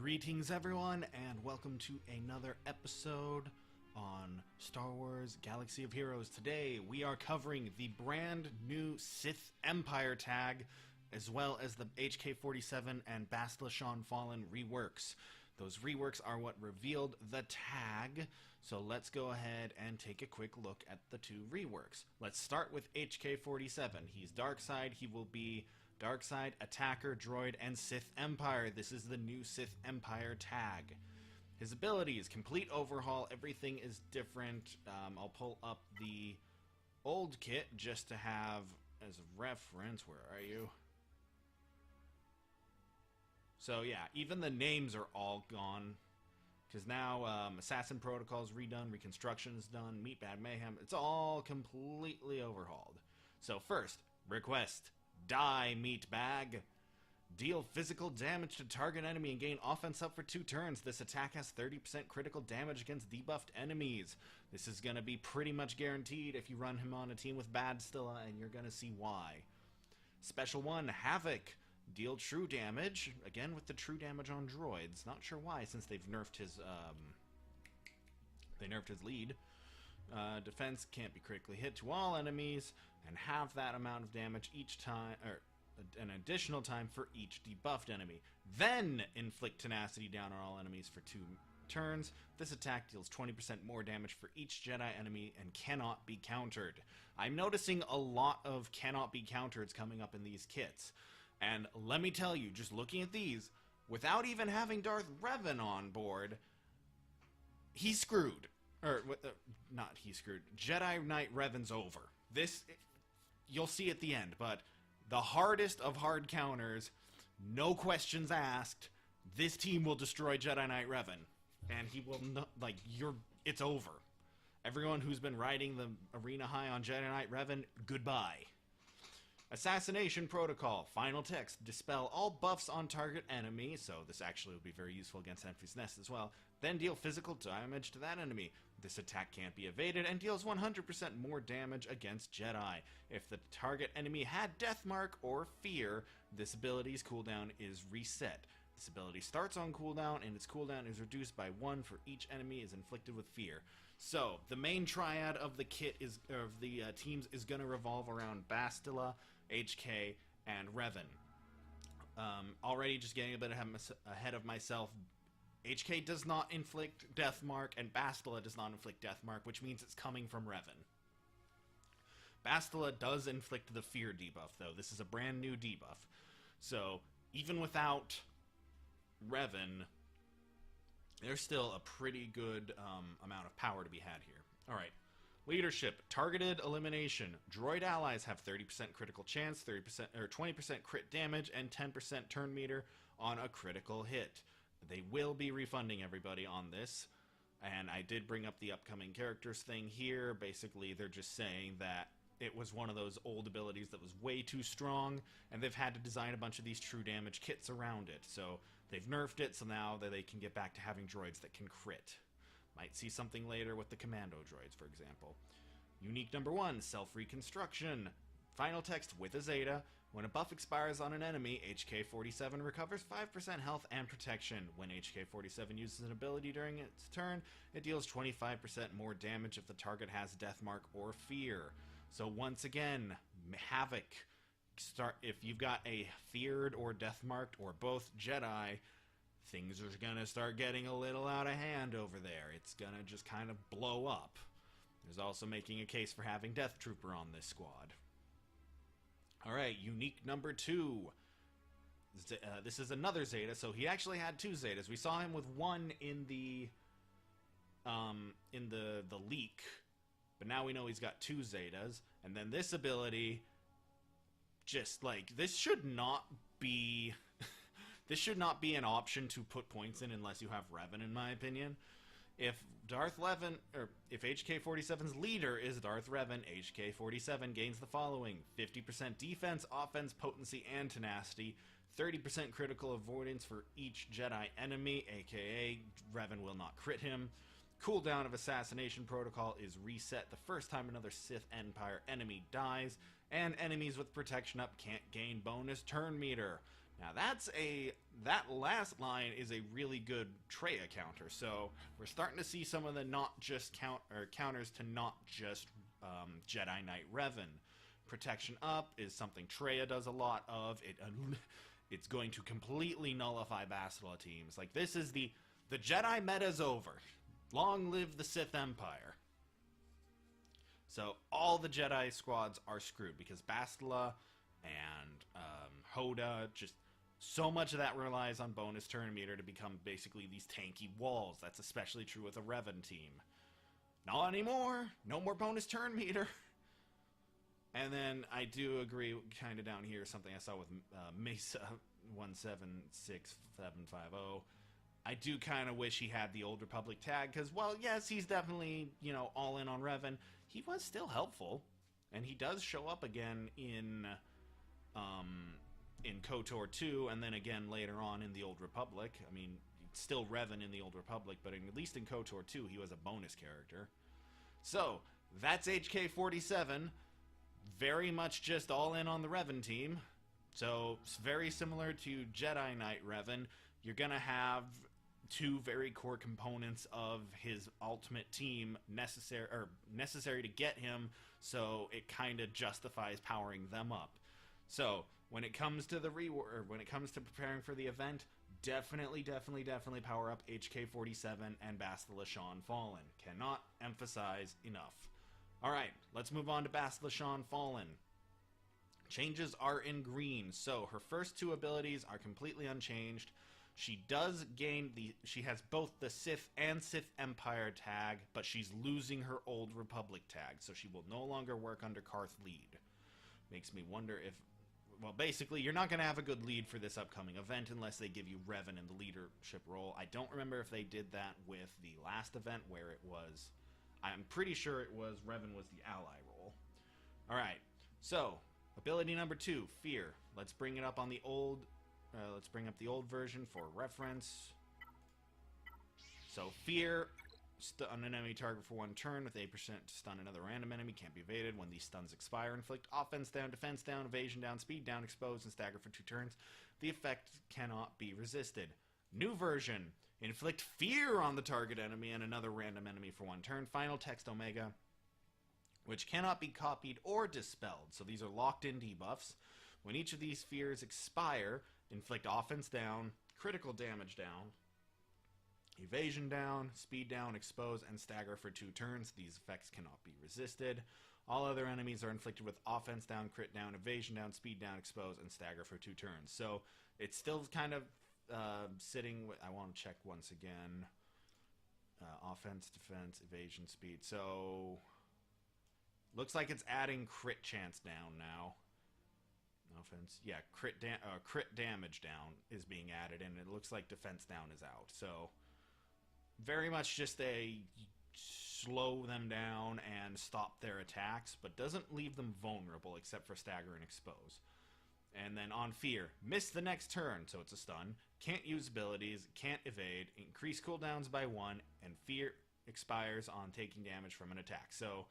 Greetings everyone, and welcome to another episode on Star Wars Galaxy of Heroes. Today we are covering the brand new Sith Empire Tag, as well as the HK-47 and Basileus Shan Fallen reworks. Those reworks are what revealed the tag, so let's go ahead and take a quick look at the two reworks. Let's start with HK-47. He's Darkside. He will be Darkside, Attacker, Droid, and Sith Empire. This is the new Sith Empire tag. His abilities, complete overhaul, everything is different. I'll pull up the old kit just to have as a reference. Where are you? So yeah, even the names are all gone. Because now Assassin Protocol is redone, Reconstruction is done, Meat Bad Mayhem, it's all completely overhauled. So first, request. Die, Meatbag. Deal physical damage to target enemy and gain offense up for 2 turns. This attack has 30% critical damage against debuffed enemies. This is going to be pretty much guaranteed if you run him on a team with Badstilla, and you're going to see why. Special 1, Havoc. Deal true damage. Again with the true damage on droids. Not sure why, since they've nerfed his lead. Defense can't be critically hit to all enemies, and half that amount of damage each time, or an additional time for each debuffed enemy. Then inflict tenacity down on all enemies for 2 turns. This attack deals 20% more damage for each Jedi enemy and cannot be countered. I'm noticing a lot of cannot be countered coming up in these kits. And let me tell you, just looking at these, without even having Darth Revan on board, he's screwed. Or, not he's screwed. Jedi Knight Revan's over. This, you'll see at the end, but the hardest of hard counters, no questions asked, this team will destroy Jedi Knight Revan. And he will not, it's over. Everyone who's been riding the arena high on Jedi Knight Revan, goodbye. Assassination Protocol. Final text. Dispel all buffs on target enemy, so this actually will be very useful against Enfys Nest as well. Then deal physical damage to that enemy. This attack can't be evaded and deals 100% more damage against Jedi. If the target enemy had Death Mark or Fear, this ability's cooldown is reset. This ability starts on cooldown, and its cooldown is reduced by 1 for each enemy is inflicted with fear. So, the main triad of the kit is, of the teams is going to revolve around Badstilla, HK, and Revan. Already just getting a bit ahead of myself. HK does not inflict Death Mark, and Badstilla does not inflict Death Mark, which means it's coming from Revan. Badstilla does inflict the Fear debuff, though. This is a brand new debuff. So, even without Revan, there's still a pretty good amount of power to be had here. Alright. Leadership. Targeted elimination. Droid allies have 30% critical chance, 30% or 20% crit damage, and 10% turn meter on a critical hit. They will be refunding everybody on this. And I did bring up the upcoming characters thing here. Basically, they're just saying that it was one of those old abilities that was way too strong, and they've had to design a bunch of these true damage kits around it. So they've nerfed it, so now that they can get back to having droids that can crit. Might see something later with the commando droids, for example. Unique number 1, self-reconstruction. Final text with a Zeta. When a buff expires on an enemy, HK-47 recovers 5% health and protection. When HK-47 uses an ability during its turn, it deals 25% more damage if the target has Death Mark or Fear. So once again, Havoc. If you've got a feared or death marked or both Jedi, things are gonna start getting a little out of hand over there. It's gonna just kind of blow up. There's also making a case for having Death Trooper on this squad. Alright, unique number 2. This is another Zeta, so he actually had 2 Zetas. We saw him with one in the leak. But now we know he's got 2 Zetas, and then this ability, just like, this should not be, this should not be an option to put points in unless you have Revan, in my opinion. If if HK-47's leader is Darth Revan, HK-47 gains the following: 50% defense, offense, potency, and tenacity, 30% critical avoidance for each Jedi enemy, aka Revan will not crit him. Cooldown of Assassination Protocol is reset the first time another Sith Empire enemy dies, and enemies with protection up can't gain bonus turn meter. Now that last line is a really good Traya counter. So we're starting to see some of the not just counters to not just Jedi Knight Revan. Protection up is something Traya does a lot of. It's going to completely nullify Badstilla teams. Like, this is the Jedi meta's over. Long live the Sith Empire. So all the Jedi squads are screwed because Badstilla and Hoda, just so much of that relies on bonus turn meter to become basically these tanky walls. That's especially true with a Revan team. Not anymore. No more bonus turn meter. And then I do agree, kind of down here, something I saw with Mesa 176750. I do kind of wish he had the Old Republic tag, because, well, yes, he's definitely, all in on Revan. He was still helpful, and he does show up again in KOTOR 2, and then again later on in the Old Republic. I mean, still Revan in the Old Republic, but at least in KOTOR 2, he was a bonus character. So, that's HK-47. Very much just all in on the Revan team. So, it's very similar to Jedi Knight Revan. You're going to have two very core components of his ultimate team necessary to get him, so it kind of justifies powering them up. So, when it comes to when it comes to preparing for the event, definitely power up HK-47 and Basileus Shan Fallen. Cannot emphasize enough. Alright, let's move on to Basileus Shan Fallen. Changes are in green, so her first two abilities are completely unchanged. She does gain she has both the Sith and Sith Empire tag, but she's losing her Old Republic tag, so she will no longer work under Karth lead. Makes me wonder if, well, basically, you're not going to have a good lead for this upcoming event unless they give you Revan in the leadership role. I don't remember if they did that with the last event where it was, I'm pretty sure it was Revan was the ally role. Alright, so, ability number 2, Fear. Let's bring it up on the old, let's bring up the old version for reference. So, Fear, stun an enemy target for 1 turn with 8% to stun another random enemy, can't be evaded. When these stuns expire, inflict offense down, defense down, evasion down, speed down, expose, and stagger for 2 turns. The effect cannot be resisted. New version, inflict fear on the target enemy and another random enemy for 1 turn. Final text Omega, which cannot be copied or dispelled. So these are locked in debuffs. When each of these fears expire, inflict offense down, critical damage down, evasion down, speed down, expose, and stagger for 2 turns. These effects cannot be resisted. All other enemies are inflicted with offense down, crit down, evasion down, speed down, expose, and stagger for 2 turns. So it's still kind of sitting with, I want to check once again. Offense, defense, evasion, speed. So looks like it's adding crit chance down now. Offense, yeah, crit damage down is being added, and it looks like defense down is out. So very much just a slow them down and stop their attacks, but doesn't leave them vulnerable except for stagger and expose. And then on Fear, miss the next turn, so it's a stun, can't use abilities, can't evade, increase cooldowns by 1, and Fear expires on taking damage from an attack. So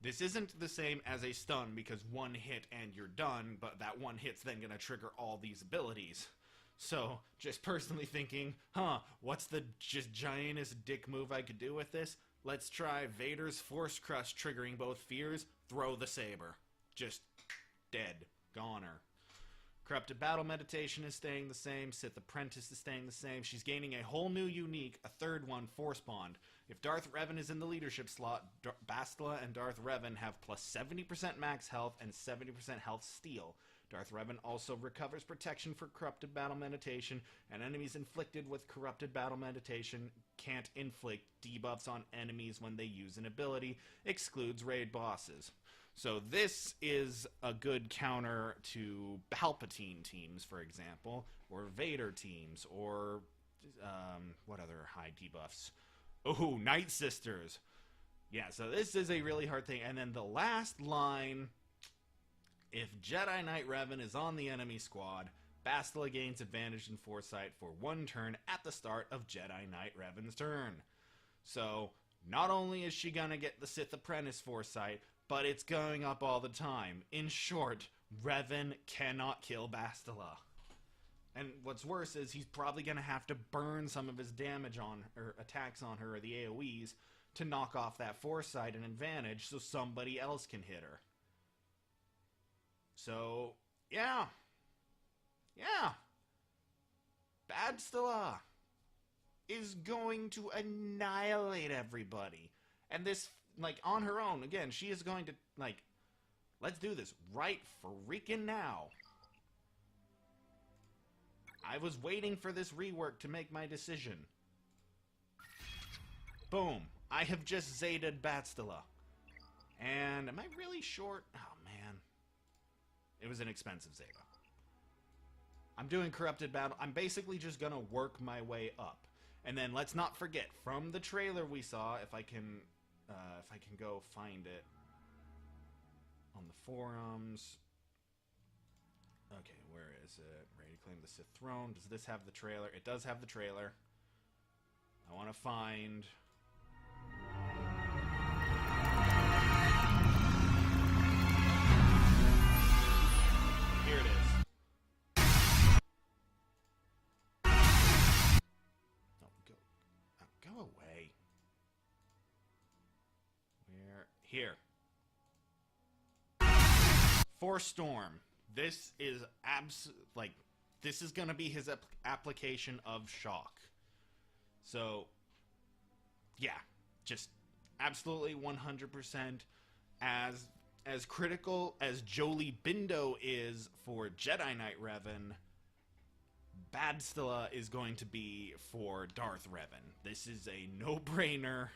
this isn't the same as a stun because 1 hit and you're done, but that 1 hit's then going to trigger all these abilities. So, just personally thinking, what's the just giantest dick move I could do with this? Let's try Vader's Force Crush triggering both fears, throw the saber. Just dead. Goner. Corrupted Battle Meditation is staying the same. Sith Apprentice is staying the same. She's gaining a whole new unique, a third one, Force Bond. If Darth Revan is in the leadership slot, Badstilla and Darth Revan have plus 70% max health and 70% health steal. Darth Revan also recovers protection for Corrupted Battle Meditation, and enemies inflicted with Corrupted Battle Meditation can't inflict debuffs on enemies when they use an ability, excludes raid bosses. So this is a good counter to Palpatine teams, for example, or Vader teams, or what other high debuffs? Oh, Night Sisters. Yeah, so this is a really hard thing. And then the last line, if Jedi Knight Revan is on the enemy squad, Badstilla gains advantage in Foresight for 1 turn at the start of Jedi Knight Revan's turn. So, not only is she gonna get the Sith Apprentice Foresight, but it's going up all the time. In short, Revan cannot kill Badstilla. And what's worse is he's probably going to have to burn some of his damage on or attacks on her, or the AoEs, to knock off that foresight and advantage so somebody else can hit her. So, yeah. Yeah. Badstilla is going to annihilate everybody. And this, like, on her own, again, she is going to, like, let's do this right freaking now. I was waiting for this rework to make my decision. Boom. I have just Zeta'd Badstilla. And am I really short? Oh, man. It was an expensive Zeta. I'm doing Corrupted Battle. I'm basically just going to work my way up. And then let's not forget, from the trailer we saw, if I can go find it on the forums. Okay, where is it? Ready to claim the Sith throne. Does this have the trailer? It does have the trailer. I want to find... Here it is. Oh, go away. Where? Here. Force Storm. This is this is going to be his application of shock. So, yeah, just absolutely 100% as critical as Jolie Bindo is for Jedi Knight Revan, Badstilla is going to be for Darth Revan. This is a no-brainer.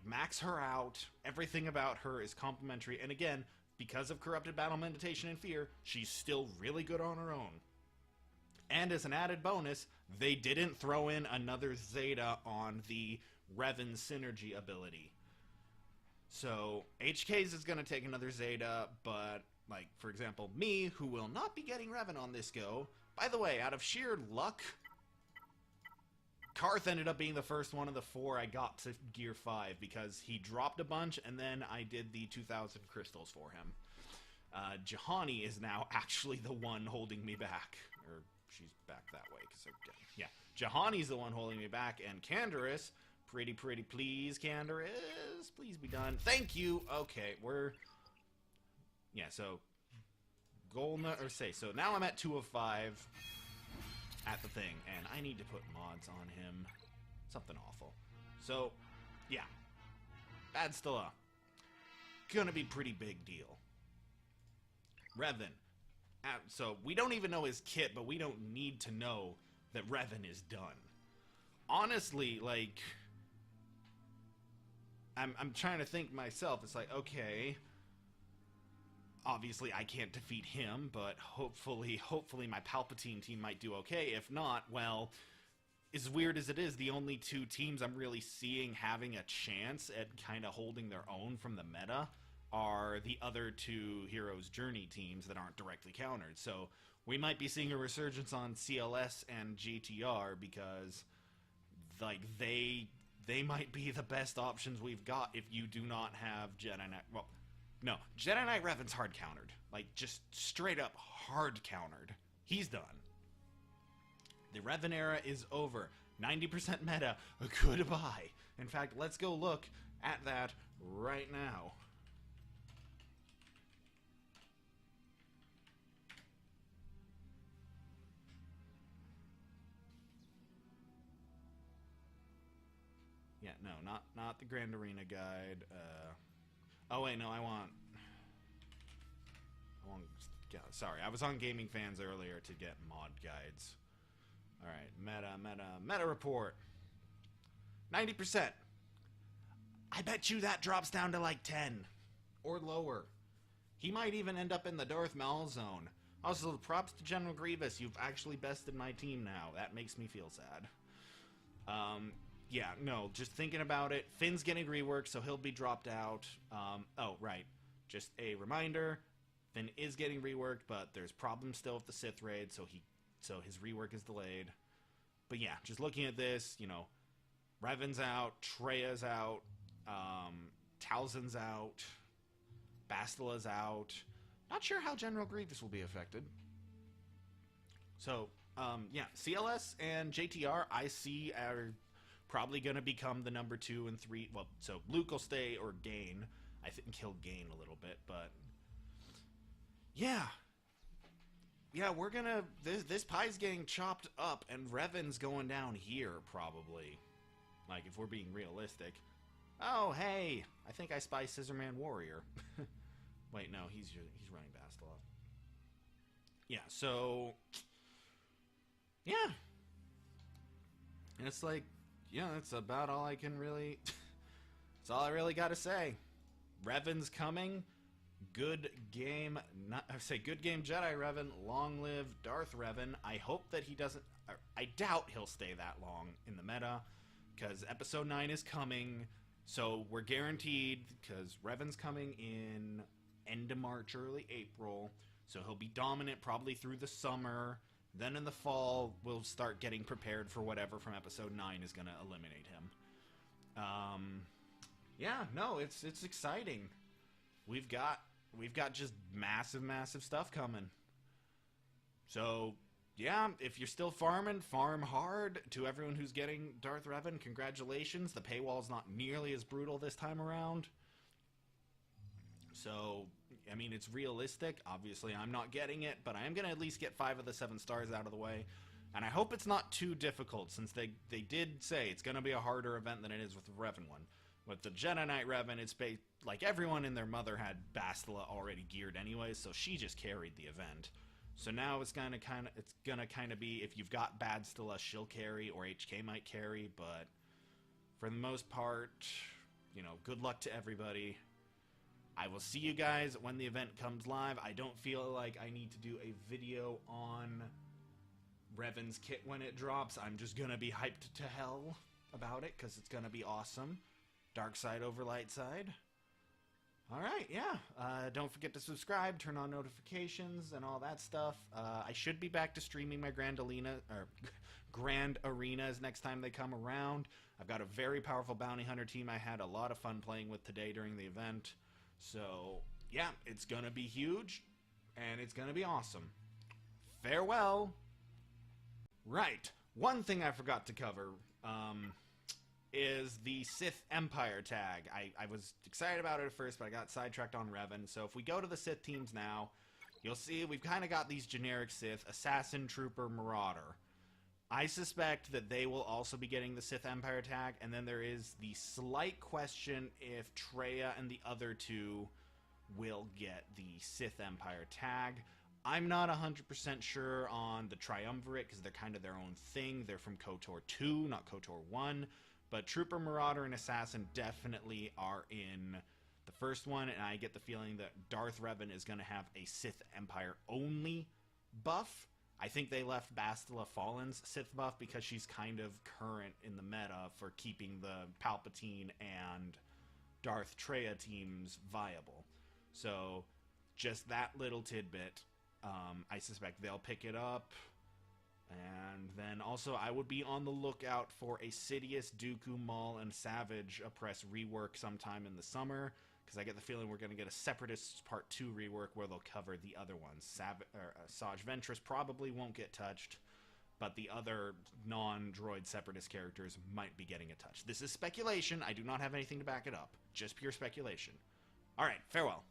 Max her out. Everything about her is complimentary. And again, because of Corrupted Battle, Meditation, and Fear, she's still really good on her own. And as an added bonus, they didn't throw in another Zeta on the Revan synergy ability. So, HK's is going to take another Zeta, but, like, for example, me, who will not be getting Revan on this go, by the way, out of sheer luck, Karth ended up being the first one of the 4 I got to Gear 5, because he dropped a bunch, and then I did the 2,000 crystals for him. Jahani is now actually the one holding me back. Or, she's back that way, because yeah. Jahani's the one holding me back, and Canderous, pretty please, Canderous, please be done. Thank you! Okay, so, so now I'm at 2 of 5. At the thing, and I need to put mods on him. Something awful. So, yeah. Badstilla. Gonna be pretty big deal. Revan. So, we don't even know his kit, but we don't need to know that Revan is done. Honestly, like... I'm trying to think myself. It's like, okay... Obviously, I can't defeat him, but hopefully my Palpatine team might do okay. If not, well, as weird as it is, the only 2 teams I'm really seeing having a chance at kind of holding their own from the meta are the other 2 Heroes Journey teams that aren't directly countered. So we might be seeing a resurgence on CLS and GTR because, like, they might be the best options we've got if you do not have Jedi Knight. Well, no, Jedi Knight Revan's hard countered. Like, just straight up hard countered. He's done. The Revan era is over. 90% meta. Goodbye. In fact, let's go look at that right now. Yeah, no, not the Grand Arena guide. Oh wait, no, I want. Sorry, I was on Gaming Fans earlier to get mod guides. All right, meta report. 90%. I bet you that drops down to like 10 or lower. He might even end up in the Darth Maul zone. Also, props to General Grievous. You've actually bested my team now. That makes me feel sad. Yeah, no, just thinking about it. Finn's getting reworked, so he'll be dropped out. Oh, right. Just a reminder. Finn is getting reworked, but there's problems still with the Sith raid, so his rework is delayed. But yeah, just looking at this, you know, Revan's out, Treya's out, Talzin's out, Bastilla's out. Not sure how General Grievous will be affected. So, yeah, CLS and JTR, I see, are probably going to become the number 2 and 3. Well, so Luke will stay, or Gain. I think he'll gain a little bit, but yeah. Yeah, we're going to... This pie's getting chopped up, and Revan's going down here, probably. Like, if we're being realistic. Oh, hey! I think I spy Scissorman Warrior. Wait, no, he's running Badstilla. Yeah, so... Yeah. And it's like, yeah, that's about all I can really... That's all I really got to say. Revan's coming. Good game... I say good game, Jedi Revan. Long live Darth Revan. I hope that he doesn't... I doubt he'll stay that long in the meta, because Episode 9 is coming, so we're guaranteed, because Revan's coming in end of March, early April, so he'll be dominant probably through the summer. Then in the fall, we'll start getting prepared for whatever from Episode 9 is going to eliminate him. Yeah, no, it's exciting. We've got just massive stuff coming. So, yeah, if you're still farming, farm hard. To everyone who's getting Darth Revan, congratulations. The paywall's not nearly as brutal this time around. So, I mean, it's realistic. Obviously, I'm not getting it, but I am going to at least get 5 of the 7 stars out of the way. And I hope it's not too difficult, since they did say it's going to be a harder event than it is with the Revan one. With the Jedi Knight Revan, it's like everyone and their mother had Badstilla already geared anyway, so she just carried the event. So now it's gonna kind of be, if you've got Badstilla, she'll carry, or HK might carry, but for the most part, you know, good luck to everybody. I will see you guys when the event comes live. I don't feel like I need to do a video on Revan's kit when it drops. I'm just gonna be hyped to hell about it, because it's gonna be awesome. Dark side over light side. Alright, yeah. Don't forget to subscribe, turn on notifications, and all that stuff. I should be back to streaming my Grand Arenas next time they come around. I've got a very powerful bounty hunter team I had a lot of fun playing with today during the event. So, yeah, it's gonna be huge, and it's gonna be awesome. Farewell! Right, one thing I forgot to cover, is the Sith Empire Tag. I was excited about it at first, but I got sidetracked on Revan. So if we go to the Sith teams now, you'll see we've kind of got these generic Sith: Assassin, Trooper, Marauder. I suspect that they will also be getting the Sith Empire Tag, and then there is the slight question if Traya and the other 2 will get the Sith Empire Tag. I'm not 100% sure on the Triumvirate, because they're kind of their own thing. They're from KOTOR 2, not KOTOR 1. But Trooper, Marauder, and Assassin definitely are in the first one, and I get the feeling that Darth Revan is going to have a Sith Empire-only buff. I think they left Badstilla Fallen's Sith buff because she's kind of current in the meta for keeping the Palpatine and Darth Traya teams viable. So, just that little tidbit, I suspect they'll pick it up. And then also, I would be on the lookout for a Sidious, Dooku, Maul, and Savage Oppress rework sometime in the summer, because I get the feeling we're going to get a Separatists Part 2 rework where they'll cover the other ones. Saj Ventress probably won't get touched, but the other non-droid Separatist characters might be getting a touch. This is speculation. I do not have anything to back it up. Just pure speculation. Alright, farewell.